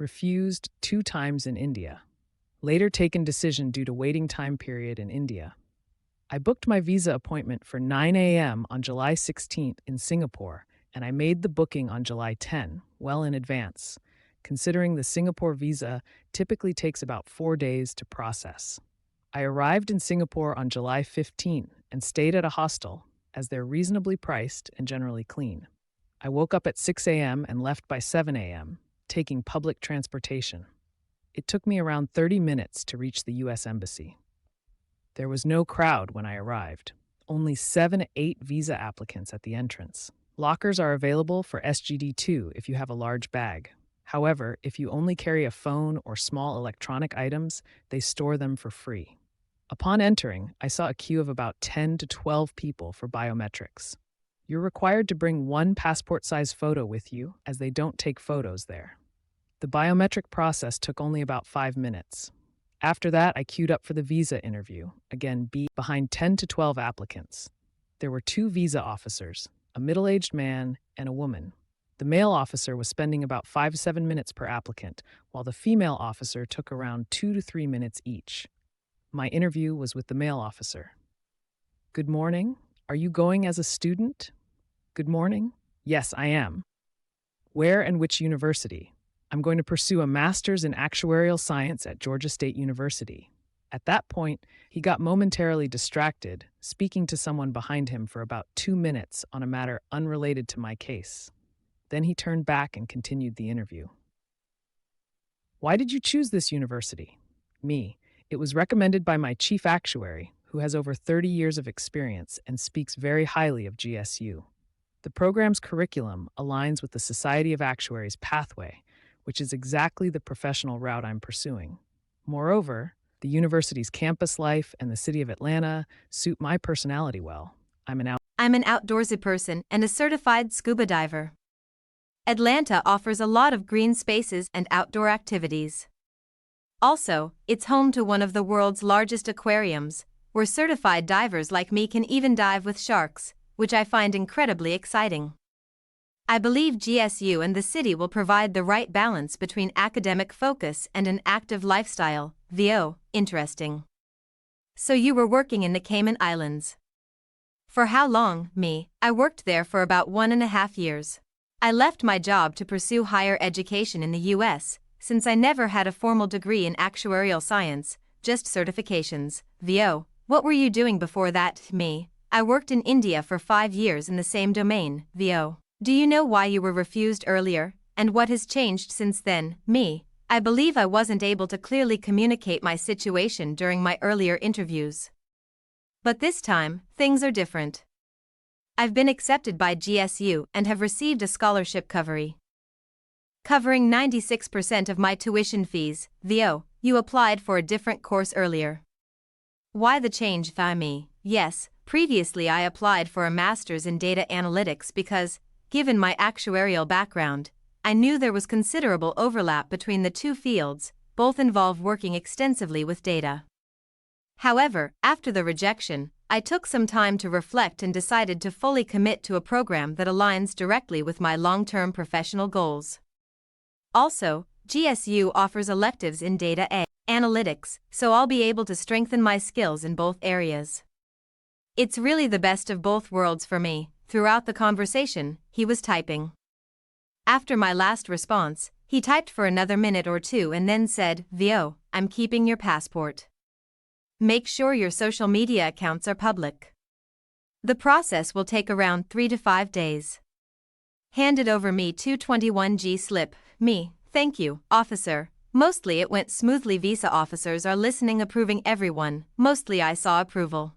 refused 2 times in India. Later taken decision due to waiting time period in India. I booked my visa appointment for 9 a.m. on July 16th in Singapore, and I made the booking on July 10, well in advance, considering the Singapore visa typically takes about 4 days to process. I arrived in Singapore on July 15 and stayed at a hostel, as they're reasonably priced and generally clean. I woke up at 6 a.m. and left by 7 a.m., taking public transportation. It took me around 30 minutes to reach the U.S. Embassy. There was no crowd when I arrived, only 7 to 8 visa applicants at the entrance. Lockers are available for SGD2 if you have a large bag. However, if you only carry a phone or small electronic items, they store them for free. Upon entering, I saw a queue of about 10 to 12 people for biometrics. You're required to bring one passport-size photo with you, as they don't take photos there. The biometric process took only about 5 minutes. After that, I queued up for the visa interview, again behind 10 to 12 applicants. There were 2 visa officers, a middle-aged man and a woman. The male officer was spending about 5 to 7 minutes per applicant, while the female officer took around 2 to 3 minutes each. My interview was with the male officer. Good morning. Are you going as a student? Good morning. Yes, I am. Where and which university? I'm going to pursue a master's in actuarial science at Georgia State University. At that point, he got momentarily distracted, speaking to someone behind him for about 2 minutes on a matter unrelated to my case. Then he turned back and continued the interview. Why did you choose this university? Me. It was recommended by my chief actuary, who has over 30 years of experience and speaks very highly of GSU. The program's curriculum aligns with the Society of Actuaries pathway, which is exactly the professional route I'm pursuing. Moreover, the university's campus life and the city of Atlanta suit my personality well. I'm an outdoorsy person and a certified scuba diver. Atlanta offers a lot of green spaces and outdoor activities. Also, it's home to one of the world's largest aquariums, where certified divers like me can even dive with sharks, which I find incredibly exciting. I believe GSU and the city will provide the right balance between academic focus and an active lifestyle. VO, interesting. So you were working in the Cayman Islands. For how long? Me, I worked there for about 1.5 years. I left my job to pursue higher education in the US, since I never had a formal degree in actuarial science, just certifications. VO, what were you doing before that? Me, I worked in India for 5 years in the same domain. VO, do you know why you were refused earlier, and what has changed since then? Me, I believe I wasn't able to clearly communicate my situation during my earlier interviews. But this time, things are different. I've been accepted by GSU and have received a scholarship covering 96% of my tuition fees. VO, you applied for a different course earlier. Why the change? Me, yes, previously I applied for a master's in data analytics because, given my actuarial background, I knew there was considerable overlap between the two fields, both involve working extensively with data. However, after the rejection, I took some time to reflect and decided to fully commit to a program that aligns directly with my long-term professional goals. Also, GSU offers electives in data analytics, so I'll be able to strengthen my skills in both areas. It's really the best of both worlds for me. Throughout the conversation, he was typing. After my last response, he typed for another minute or two and then said, VO, I'm keeping your passport. Make sure your social media accounts are public. The process will take around 3 to 5 days. Handed over me 221G slip. Me, thank you, officer. Mostly it went smoothly. Visa officers are listening, approving everyone. Mostly I saw approval.